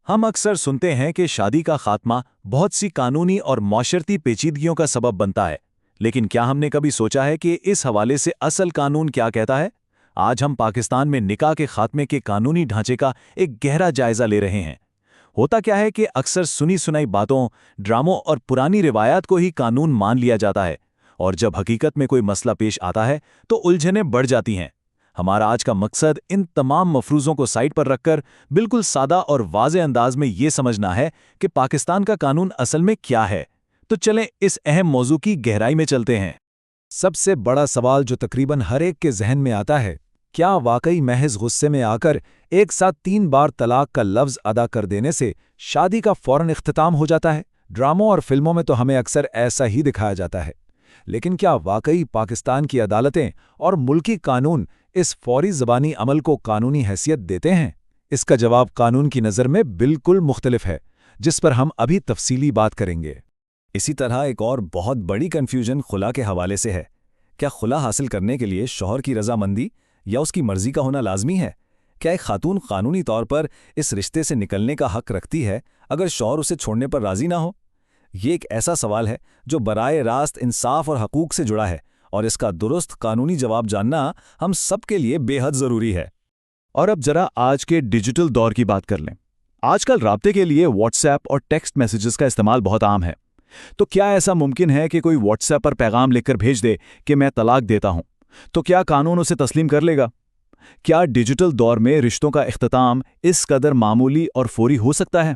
हम अक्सर सुनते हैं कि शादी का खात्मा बहुत सी कानूनी और माशरती पेचीदगियों का सबब बनता है, लेकिन क्या हमने कभी सोचा है कि इस हवाले से असल कानून क्या कहता है? आज हम पाकिस्तान में निकाह के खात्मे के कानूनी ढांचे का एक गहरा जायजा ले रहे हैं। होता क्या है कि अक्सर सुनी सुनाई बातों, ड्रामों और पुरानी रिवायात को ही कानून मान लिया जाता है, और जब हकीकत में कोई मसला पेश आता है तो उलझनें बढ़ जाती हैं। हमारा आज का मकसद इन तमाम मफरूज़ों को साइड पर रखकर बिल्कुल सादा और वाज़े अंदाज में ये समझना है कि पाकिस्तान का कानून असल में क्या है। तो चलें इस अहम मौजू की गहराई में चलते हैं। सबसे बड़ा सवाल जो तकरीबन हर एक के जहन में आता है, क्या वाकई महज गुस्से में आकर एक साथ 3 बार तलाक का लफ्ज़ अदा कर देने से शादी का फौरन इख्तिताम हो जाता है? ड्रामों और फिल्मों में तो हमें अक्सर ऐसा ही दिखाया जाता है, लेकिन क्या वाकई पाकिस्तान की अदालतें और मुल्की कानून इस फौरी ज़बानी अमल को कानूनी हैसियत देते हैं? इसका जवाब कानून की नज़र में बिल्कुल मुख्तलिफ है, जिस पर हम अभी तफसीली बात करेंगे। इसी तरह एक और बहुत बड़ी कन्फ्यूजन खुला के हवाले से है। क्या खुला हासिल करने के लिए शौहर की रजामंदी या उसकी मर्जी का होना लाजमी है? क्या एक खातून कानूनी तौर पर इस रिश्ते से निकलने का हक रखती है अगर शौहर उसे छोड़ने पर राजी ना हो? ये एक ऐसा सवाल है जो बराए रास्त इंसाफ और हकूक से जुड़ा है, और इसका दुरुस्त कानूनी जवाब जानना हम सब के लिए बेहद ज़रूरी है। और अब जरा आज के डिजिटल दौर की बात कर लें। आजकल राब्ते के लिए व्हाट्सएप और टेक्स्ट मैसेजेस का इस्तेमाल बहुत आम है। तो क्या ऐसा मुमकिन है कि कोई व्हाट्सएप पर पैगाम लिखकर भेज दे कि मैं तलाक देता हूं? तो क्या कानून उसे तस्लीम कर लेगा? क्या डिजिटल दौर में रिश्तों का इख्तिताम इस कदर मामूली और फौरी हो सकता है?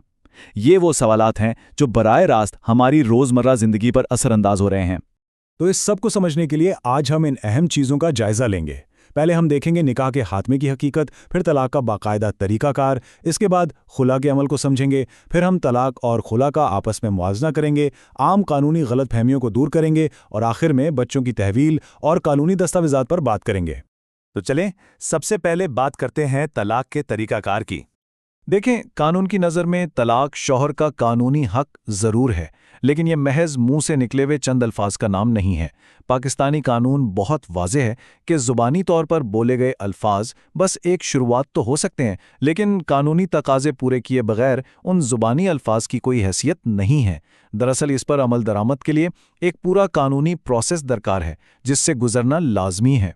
ये वो सवालात हैं जो बराए रास्त हमारी रोज़मर्रा ज़िंदगी पर असरअंदाज हो रहे हैं। तो इस सब को समझने के लिए आज हम इन अहम चीज़ों का जायज़ा लेंगे। पहले हम देखेंगे निकाह के खात्मे की हकीकत, फिर तलाक का बाकायदा तरीकाकार, इसके बाद खुला के अमल को समझेंगे, फिर हम तलाक और खुला का आपस में मुआवजा करेंगे, आम कानूनी गलतफहमियों को दूर करेंगे, और आखिर में बच्चों की तहवील और कानूनी दस्तावेजात पर बात करेंगे। तो चलें सबसे पहले बात करते हैं तलाक के तरीकाकार की। देखें, कानून की नज़र में तलाक शौहर का कानूनी हक ज़रूर है, लेकिन यह महज मुंह से निकले हुए चंद अल्फाज का नाम नहीं है। पाकिस्तानी कानून बहुत वाज़ेह है कि ज़ुबानी तौर पर बोले गए अल्फाज बस एक शुरुआत तो हो सकते हैं, लेकिन कानूनी तकाज़े पूरे किए बगैर उन ज़ुबानी अल्फाज की कोई हैसियत नहीं है। दरअसल इस पर अमल दरामद के लिए एक पूरा कानूनी प्रोसेस दरकार है, जिससे गुजरना लाजमी है।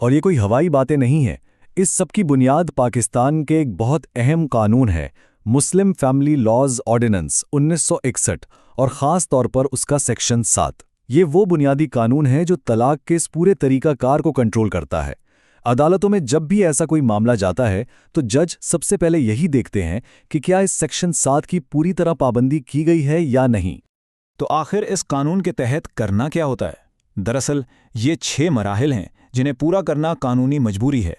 और ये कोई हवाई बातें नहीं हैं। इस सब की बुनियाद पाकिस्तान के एक बहुत अहम कानून है, मुस्लिम फैमिली लॉज ऑर्डिनेंस 1961, और ख़ास तौर पर उसका सेक्शन 7। ये वो बुनियादी कानून है जो तलाक के इस पूरे तरीकाकार को कंट्रोल करता है। अदालतों में जब भी ऐसा कोई मामला जाता है तो जज सबसे पहले यही देखते हैं कि क्या इस सेक्शन 7 की पूरी तरह पाबंदी की गई है या नहीं। तो आखिर इस कानून के तहत करना क्या होता है? दरअसल ये 6 मराहिल हैं जिन्हें पूरा करना कानूनी मजबूरी है।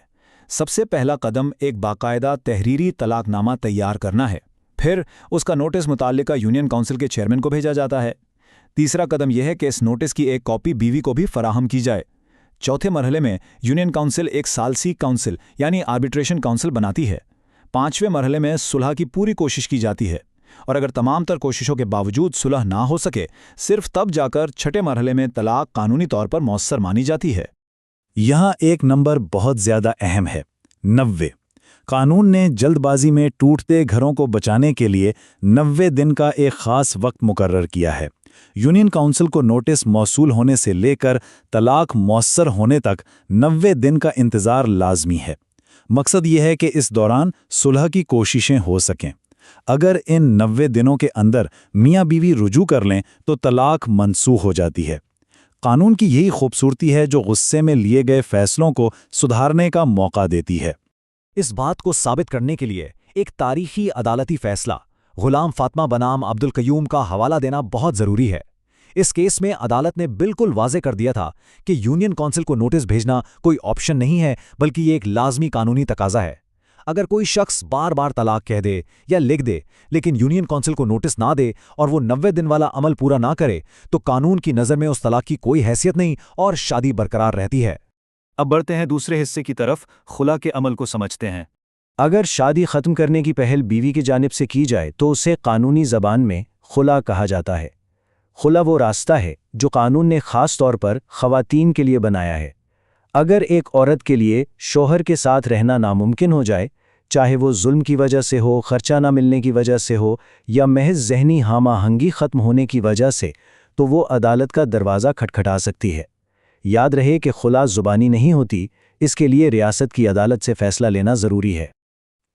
सबसे पहला कदम एक बाकायदा तहरीरी तलाकनामा तैयार करना है। फिर उसका नोटिस मुताल्लिका यूनियन काउंसिल के चेयरमैन को भेजा जाता है। तीसरा कदम यह है कि इस नोटिस की एक कॉपी बीवी को भी फराहम की जाए। चौथे मरहले में यूनियन काउंसिल एक सालसी काउंसिल यानी आर्बिट्रेशन काउंसिल बनाती है। 5वें मरहले में सुलह की पूरी कोशिश की जाती है, और अगर तमाम तर कोशिशों के बावजूद सुलह ना हो सके, सिर्फ तब जाकर 6ठे मरहले में तलाक कानूनी तौर पर मौसर मानी जाती है। यहाँ एक नंबर बहुत ज़्यादा अहम है, 90। कानून ने जल्दबाजी में टूटते घरों को बचाने के लिए 90 दिन का एक ख़ास वक्त मुकर्रर किया है। यूनियन काउंसिल को नोटिस मौसूल होने से लेकर तलाक मौसर होने तक 90 दिन का इंतज़ार लाजमी है। मकसद ये है कि इस दौरान सुलह की कोशिशें हो सकें। अगर इन 90 दिनों के अंदर मियाँ बीवी रुजू कर लें तो तलाक मनसूख हो जाती है। कानून की यही खूबसूरती है जो गुस्से में लिए गए फैसलों को सुधारने का मौका देती है। इस बात को साबित करने के लिए एक तारीखी अदालती फैसला गुलाम फातिमा बनाम अब्दुल कयूम का हवाला देना बहुत ज़रूरी है। इस केस में अदालत ने बिल्कुल वाज़े कर दिया था कि यूनियन काउंसिल को नोटिस भेजना कोई ऑप्शन नहीं है, बल्कि ये एक लाजमी कानूनी तकाजा है। अगर कोई शख्स बार बार तलाक कह दे या लिख दे, लेकिन यूनियन काउंसिल को नोटिस ना दे और वो 90 दिन वाला अमल पूरा ना करे, तो कानून की नज़र में उस तलाक की कोई हैसियत नहीं और शादी बरकरार रहती है। अब बढ़ते हैं दूसरे हिस्से की तरफ, खुला के अमल को समझते हैं। अगर शादी ख़त्म करने की पहल बीवी की जानिब से की जाए तो उसे कानूनी ज़बान में खुला कहा जाता है। खुला वो रास्ता है जो कानून ने ख़ास तौर पर ख़वातीन के लिए बनाया है। अगर एक औरत के लिए शौहर के साथ रहना नामुमकिन हो जाए, چاہے وہ ظلم کی وجہ سے ہو، خرچہ نہ ملنے کی وجہ سے ہو یا محض ذہنی ہم آہنگی ختم ہونے کی وجہ سے، تو وہ عدالت کا دروازہ کھٹکھٹا سکتی ہے۔ یاد رہے کہ خلا زبانی نہیں ہوتی، اس کے لیے ریاست کی عدالت سے فیصلہ لینا ضروری ہے۔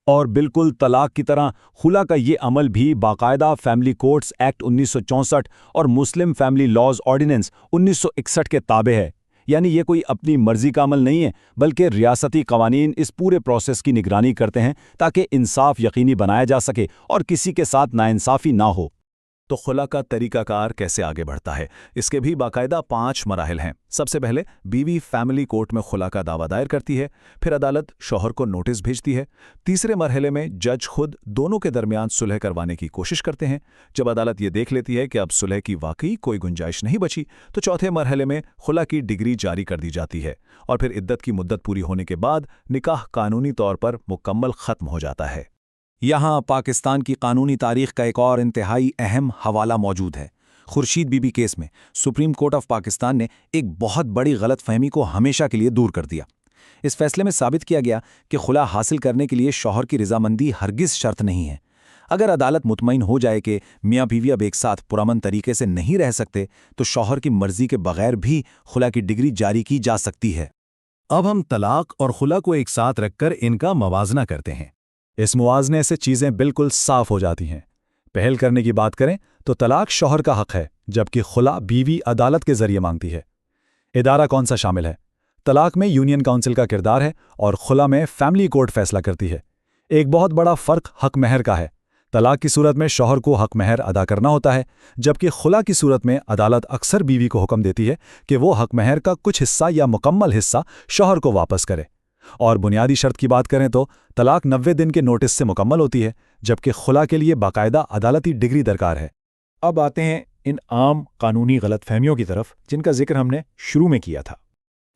اور بالکل طلاق کی طرح خلا کا یہ عمل بھی باقاعدہ فیملی کورٹس ایکٹ 1964 اور مسلم فیملی لاز آرڈیننس 1961 کے تابع ہے۔ یعنی یہ کوئی اپنی مرضی کا عمل نہیں ہے، بلکہ ریاستی قوانین اس پورے پروسیس کی نگرانی کرتے ہیں تاکہ انصاف یقینی بنایا جا سکے اور کسی کے ساتھ ناانصافی نہ ہو۔ تو خلا کا طریقہ کار کیسے آگے بڑھتا ہے؟ اس کے بھی باقاعدہ 5 مراحل ہیں۔ سب سے پہلے بیوی فیملی کورٹ میں خلا کا دعویٰ دائر کرتی ہے، پھر عدالت شوہر کو نوٹس بھیجتی ہے۔ تیسرے مرحلے میں جج خود دونوں کے درمیان صلح کروانے کی کوشش کرتے ہیں۔ جب عدالت یہ دیکھ لیتی ہے کہ اب صلح کی واقعی کوئی گنجائش نہیں بچی، تو چوتھے مرحلے میں خلا کی ڈگری جاری کر دی جاتی ہے، اور پھر عدت کی مدت پوری ہونے کے بعد نکاح قانونی طور پر مکمل ختم ہو جاتا ہے۔ یہاں پاکستان کی قانونی تاریخ کا ایک اور انتہائی اہم حوالہ موجود ہے۔ خورشید بی بی کیس میں سپریم کورٹ آف پاکستان نے ایک بہت بڑی غلط فہمی کو ہمیشہ کے لیے دور کر دیا۔ اس فیصلے میں ثابت کیا گیا کہ خلا حاصل کرنے کے لیے شوہر کی رضامندی ہرگز شرط نہیں ہے۔ اگر عدالت مطمئن ہو جائے کہ میاں بیوی اب ایک ساتھ پرامن طریقے سے نہیں رہ سکتے، تو شوہر کی مرضی کے بغیر بھی خلا کی ڈگری جاری کی جا سکتی ہے۔ اب ہم طلاق اور خلا کو ایک ساتھ رکھ کر ان کا موازنہ کرتے ہیں۔ اس موازنے سے چیزیں بالکل صاف ہو جاتی ہیں۔ پہل کرنے کی بات کریں تو طلاق شوہر کا حق ہے، جبکہ خلا بیوی عدالت کے ذریعے مانگتی ہے۔ ادارہ کون سا شامل ہے؟ طلاق میں یونین کونسل کا کردار ہے اور خلا میں فیملی کورٹ فیصلہ کرتی ہے۔ ایک بہت بڑا فرق حق مہر کا ہے۔ طلاق کی صورت میں شوہر کو حق مہر ادا کرنا ہوتا ہے، جبکہ خلا کی صورت میں عدالت اکثر بیوی کو حکم دیتی ہے کہ وہ حق مہر کا کچھ حصہ یا مکمل حصہ شوہر کو واپس کرے۔ اور بنیادی شرط کی بات کریں تو طلاق 90 دن کے نوٹس سے مکمل ہوتی ہے، جبکہ خلا کے لیے باقاعدہ عدالتی ڈگری درکار ہے۔ اب آتے ہیں ان عام قانونی غلط فہمیوں کی طرف جن کا ذکر ہم نے شروع میں کیا تھا۔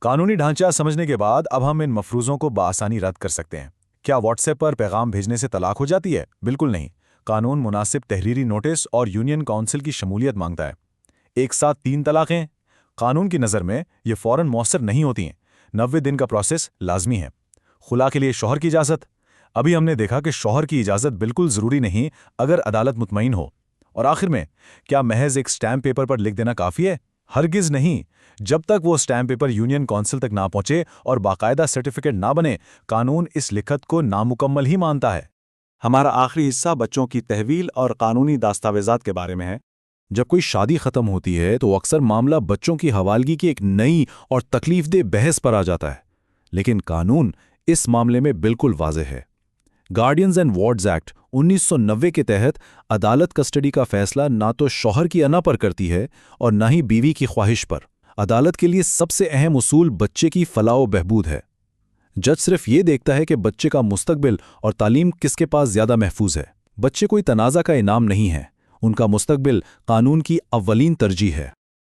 قانونی ڈھانچہ سمجھنے کے بعد اب ہم ان مفروضوں کو بآسانی رد کر سکتے ہیں۔ کیا واٹس ایپ پر پیغام بھیجنے سے طلاق ہو جاتی ہے؟ بالکل نہیں۔ قانون مناسب تحریری نوٹس اور یونین کونسل کی شمولیت مانگتا ہے۔ ایک ساتھ 3 طلاقیں قانون کی نظر میں یہ فوراً مؤثر نہیں ہوتی ہیں۔ 90 دن کا پروسیس لازمی ہے۔ خلا کے لیے شوہر کی اجازت۔ ابھی ہم نے دیکھا کہ شوہر کی اجازت بالکل ضروری نہیں اگر عدالت مطمئن ہو۔ اور آخر میں، کیا محض ایک سٹیمپ پیپر پر لکھ دینا کافی ہے؟ ہرگز نہیں۔ جب تک وہ سٹیمپ پیپر یونین کونسل تک نہ پہنچے اور باقاعدہ سرٹیفکیٹ نہ بنے، قانون اس لکھت کو نامکمل ہی مانتا ہے۔ ہمارا آخری حصہ بچوں کی تحویل اور قانونی دستاویزات کے بارے میں ہے۔ جب کوئی شادی ختم ہوتی ہے تو اکثر معاملہ بچوں کی حوالگی کی ایک نئی اور تکلیف دہ بحث پر آ جاتا ہے، لیکن قانون اس معاملے میں بالکل واضح ہے۔ گارڈینز اینڈ وارڈز ایکٹ 1990 کے تحت عدالت کسٹڈی کا فیصلہ نہ تو شوہر کی انا پر کرتی ہے اور نہ ہی بیوی کی خواہش پر۔ عدالت کے لیے سب سے اہم اصول بچے کی فلاح و بہبود ہے۔ جج صرف یہ دیکھتا ہے کہ بچے کا مستقبل اور تعلیم کس کے پاس زیادہ محفوظ ہے۔ بچے کوئی تنازع کا انعام نہیں ہے، ان کا مستقبل قانون کی اولین ترجیح ہے۔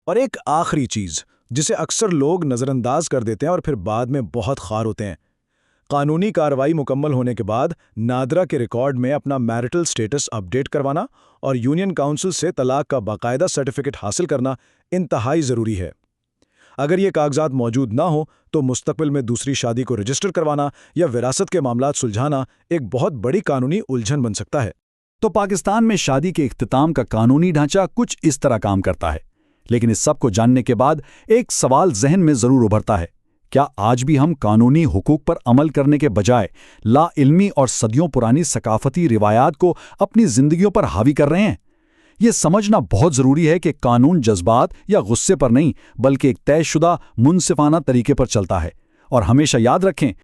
اور ایک آخری چیز جسے اکثر لوگ نظر انداز کر دیتے ہیں اور پھر بعد میں بہت خوار ہوتے ہیں، قانونی کارروائی مکمل ہونے کے بعد نادرہ کے ریکارڈ میں اپنا میرٹل سٹیٹس اپ ڈیٹ کروانا اور یونین کونسل سے طلاق کا باقاعدہ سرٹیفکیٹ حاصل کرنا انتہائی ضروری ہے۔ اگر یہ کاغذات موجود نہ ہوں تو مستقبل میں دوسری شادی کو رجسٹر کروانا یا وراثت کے معاملات سلجھانا ایک بہت بڑی قانونی الجھن بن سکتا ہے۔ تو پاکستان میں شادی کے اختتام کا قانونی ڈھانچہ کچھ اس طرح کام کرتا ہے، لیکن اس سب کو جاننے کے بعد ایک سوال ذہن میں ضرور ابھرتا ہے: کیا آج بھی ہم قانونی حقوق پر عمل کرنے کے بجائے لا علمی اور صدیوں پرانی ثقافتی روایات کو اپنی زندگیوں پر حاوی کر رہے ہیں؟ یہ سمجھنا بہت ضروری ہے کہ قانون جذبات یا غصے پر نہیں، بلکہ ایک طے شدہ منصفانہ طریقے پر چلتا ہے۔ اور ہمیشہ یاد رکھیں